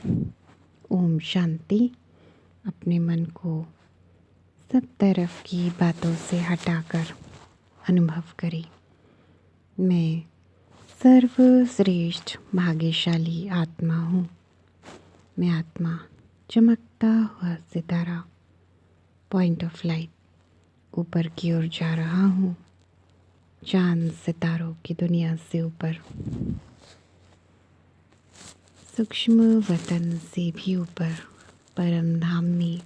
ओम शांति। अपने मन को सब तरफ की बातों से हटाकर अनुभव करें। मैं सर्वश्रेष्ठ भाग्यशाली आत्मा हूँ। मैं आत्मा चमकता हुआ सितारा पॉइंट ऑफ लाइट ऊपर की ओर जा रहा हूँ, चांद सितारों की दुनिया से ऊपर, सूक्ष्म वतन से भी ऊपर, परम धाम में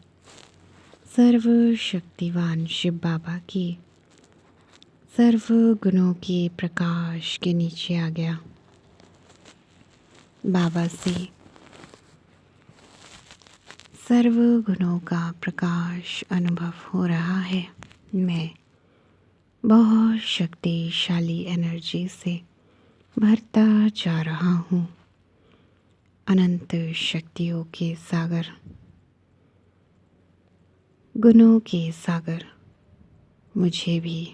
सर्वशक्तिवान शिव बाबा की सर्व गुणों के प्रकाश के नीचे आ गया। बाबा से सर्व गुणों का प्रकाश अनुभव हो रहा है। मैं बहुत शक्तिशाली एनर्जी से भरता जा रहा हूँ। अनंत शक्तियों के सागर, गुणों के सागर मुझे भी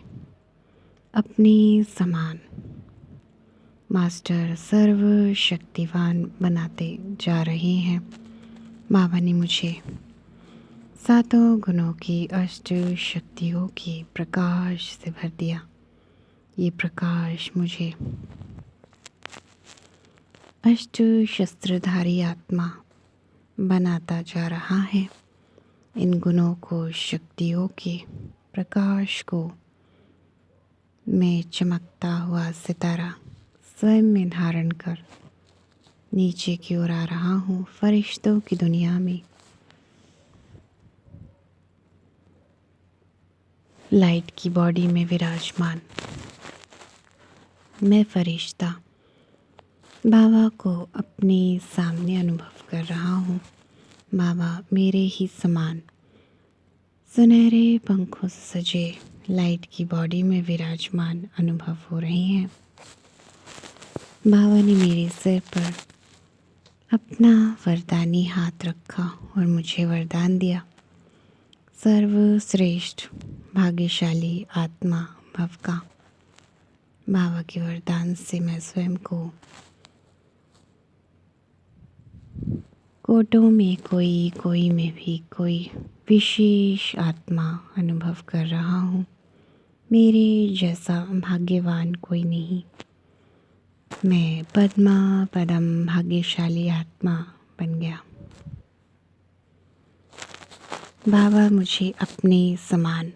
अपने समान मास्टर सर्वशक्तिवान बनाते जा रहे हैं। बाबा ने मुझे सातों गुणों की अष्ट शक्तियों के प्रकाश से भर दिया। ये प्रकाश मुझे अष्ट शस्त्रधारी आत्मा बनाता जा रहा है। इन गुणों को, शक्तियों के प्रकाश को मैं चमकता हुआ सितारा स्वयं में धारण कर नीचे की ओर आ रहा हूँ, फरिश्तों की दुनिया में। लाइट की बॉडी में विराजमान मैं फरिश्ता बाबा को अपने सामने अनुभव कर रहा हूँ। बाबा मेरे ही समान सुनहरे पंखों से सजे लाइट की बॉडी में विराजमान अनुभव हो रहे हैं। बाबा ने मेरे सिर पर अपना वरदानी हाथ रखा और मुझे वरदान दिया। सर्वश्रेष्ठ भाग्यशाली आत्मा भव का। बाबा के वरदान से मैं स्वयं को कोटों में कोई में भी कोई विशेष आत्मा अनुभव कर रहा हूँ। मेरे जैसा भाग्यवान कोई नहीं। मैं पद्मा पदम भाग्यशाली आत्मा बन गया। बाबा मुझे अपने समान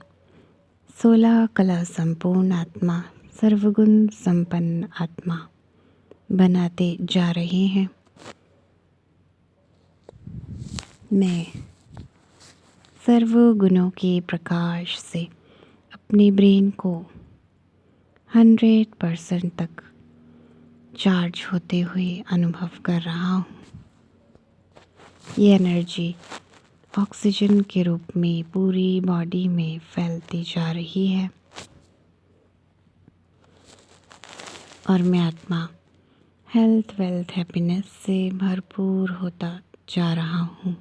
16 कला संपूर्ण आत्मा, सर्वगुण संपन्न आत्मा बनाते जा रहे हैं। मैं सर्व गुणों के प्रकाश से अपने ब्रेन को 100% तक चार्ज होते हुए अनुभव कर रहा हूँ। ये एनर्जी ऑक्सीजन के रूप में पूरी बॉडी में फैलती जा रही है और मैं आत्मा हेल्थ, वेल्थ, हैप्पीनेस से भरपूर होता जा रहा हूँ।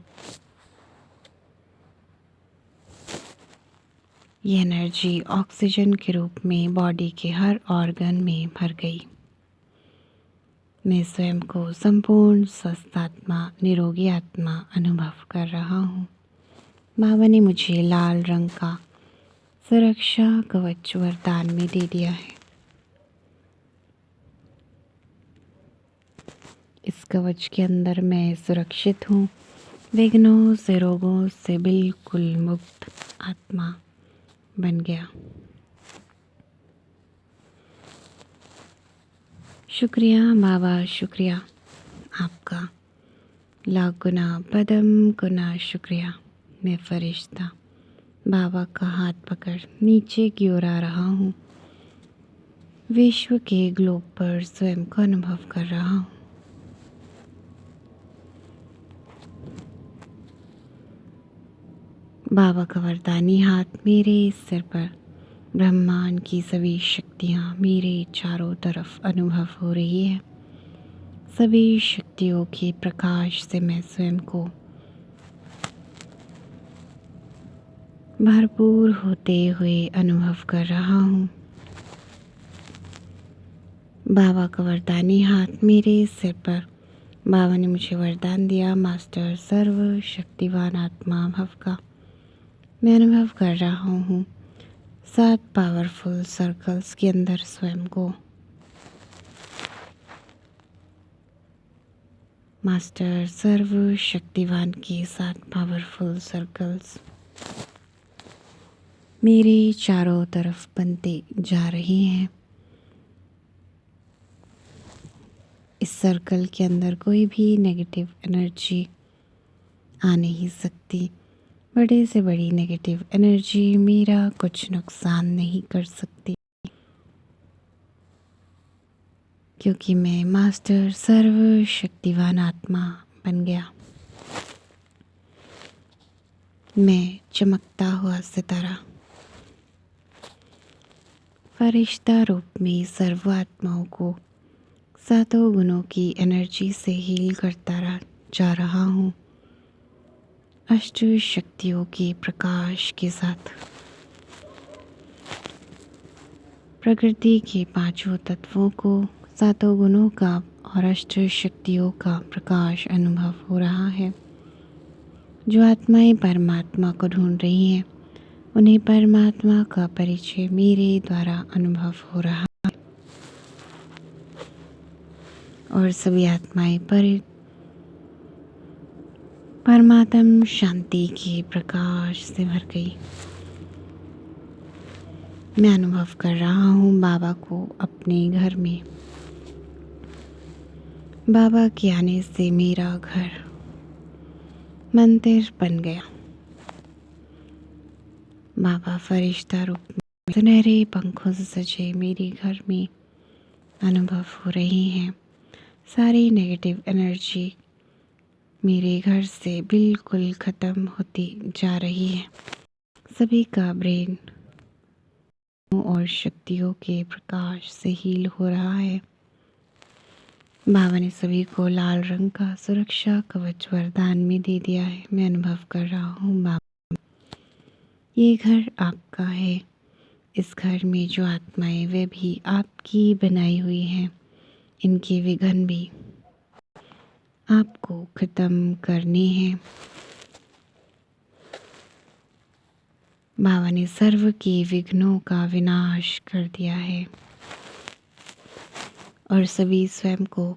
ये एनर्जी ऑक्सीजन के रूप में बॉडी के हर ऑर्गन में भर गई। मैं स्वयं को संपूर्ण स्वस्थ आत्मा, निरोगी आत्मा अनुभव कर रहा हूँ। बाबा ने मुझे लाल रंग का सुरक्षा कवच वरदान में दे दिया है। इस कवच के अंदर मैं सुरक्षित हूँ। विघ्नों से, रोगों से बिल्कुल मुक्त आत्मा बन गया। शुक्रिया बाबा, शुक्रिया आपका लाख गुना पदम गुना शुक्रिया। मैं फरिश्ता बाबा का हाथ पकड़ नीचे की ओर आ रहा हूँ। विश्व के ग्लोब पर स्वयं को अनुभव कर रहा हूँ। बाबा का वरदानी हाथ मेरे सिर पर, ब्रह्मांड की सभी शक्तियाँ मेरे चारों तरफ अनुभव हो रही है। सभी शक्तियों के प्रकाश से मैं स्वयं को भरपूर होते हुए अनुभव कर रहा हूँ। बाबा का वरदानी हाथ मेरे सिर पर बाबा ने मुझे वरदान दिया मास्टर सर्व शक्तिवान आत्मा भव का। मैं अनुभव कर रहा हूँ 7 पावरफुल सर्कल्स के अंदर स्वयं को। मास्टर सर्व शक्तिवान के 7 पावरफुल सर्कल्स मेरे चारों तरफ बनते जा रहे हैं। इस सर्कल के अंदर कोई भी नेगेटिव एनर्जी आ नहीं सकती। बड़े से बड़ी नेगेटिव एनर्जी मेरा कुछ नुकसान नहीं कर सकती, क्योंकि मैं मास्टर सर्व शक्तिवान आत्मा बन गया। मैं चमकता हुआ सितारा फरिश्ता रूप में सर्व आत्माओं को 7 गुणों की एनर्जी से हील करता जा रहा हूँ। अष्ट शक्तियों के प्रकाश के साथ प्रकृति के 5 तत्वों को 7 गुणों का और अष्ट शक्तियों का प्रकाश अनुभव हो रहा है। जो आत्माएं परमात्मा को ढूंढ रही हैं, उन्हें परमात्मा का परिचय मेरे द्वारा अनुभव हो रहा है। और सभी आत्माएं परमात्म शांति के प्रकाश से भर गई। मैं अनुभव कर रहा हूँ बाबा को अपने घर में। बाबा के आने से मेरा घर मंदिर बन गया। बाबा फरिश्ता रूप में सुनहरे पंखों से सजे मेरे घर में अनुभव हो रही हैं। सारी नेगेटिव एनर्जी मेरे घर से बिल्कुल ख़त्म होती जा रही है। सभी का ब्रेन और शक्तियों के प्रकाश से हील हो रहा है। बाबा ने सभी को लाल रंग का सुरक्षा कवच वरदान में दे दिया है। मैं अनुभव कर रहा हूँ बाबा, ये घर आपका है। इस घर में जो आत्माएं वे भी आपकी बनाई हुई हैं। इनके विघ्न भी आपको ख़त्म करने हैं। बाबा ने सर्व के विघ्नों का विनाश कर दिया है और सभी स्वयं को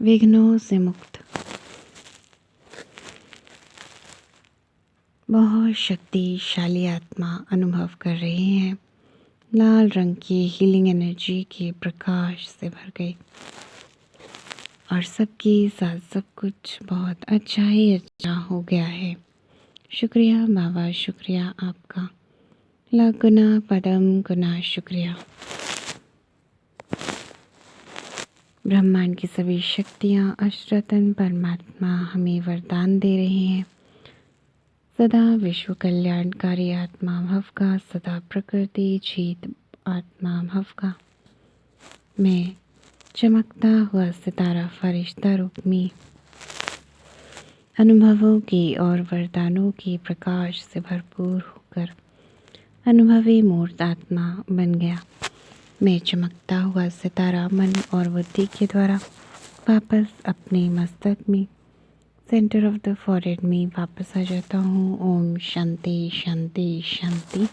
विघ्नों से मुक्त बहुत शक्तिशाली आत्मा अनुभव कर रहे हैं। लाल रंग की हीलिंग एनर्जी के प्रकाश से भर गई और सबके साथ सब कुछ बहुत अच्छा ही अच्छा हो गया है। शुक्रिया बाबा, शुक्रिया आपका, लाख गुना पदम गुना शुक्रिया। ब्रह्मांड की सभी शक्तियाँ अष्टरत्न परमात्मा हमें वरदान दे रही हैं। सदा विश्व कल्याणकारी आत्मा भव का, सदा प्रकृति जीत आत्मा भव का। मैं चमकता हुआ सितारा फरिश्ता रूप में अनुभवों की और वरदानों के प्रकाश से भरपूर होकर अनुभवी मूर्त आत्मा बन गया। मैं चमकता हुआ सितारा मन और बुद्धि के द्वारा वापस अपने मस्तक में सेंटर ऑफ द फॉरहेड में वापस आ जाता हूँ। ओम शांति शांति शांति।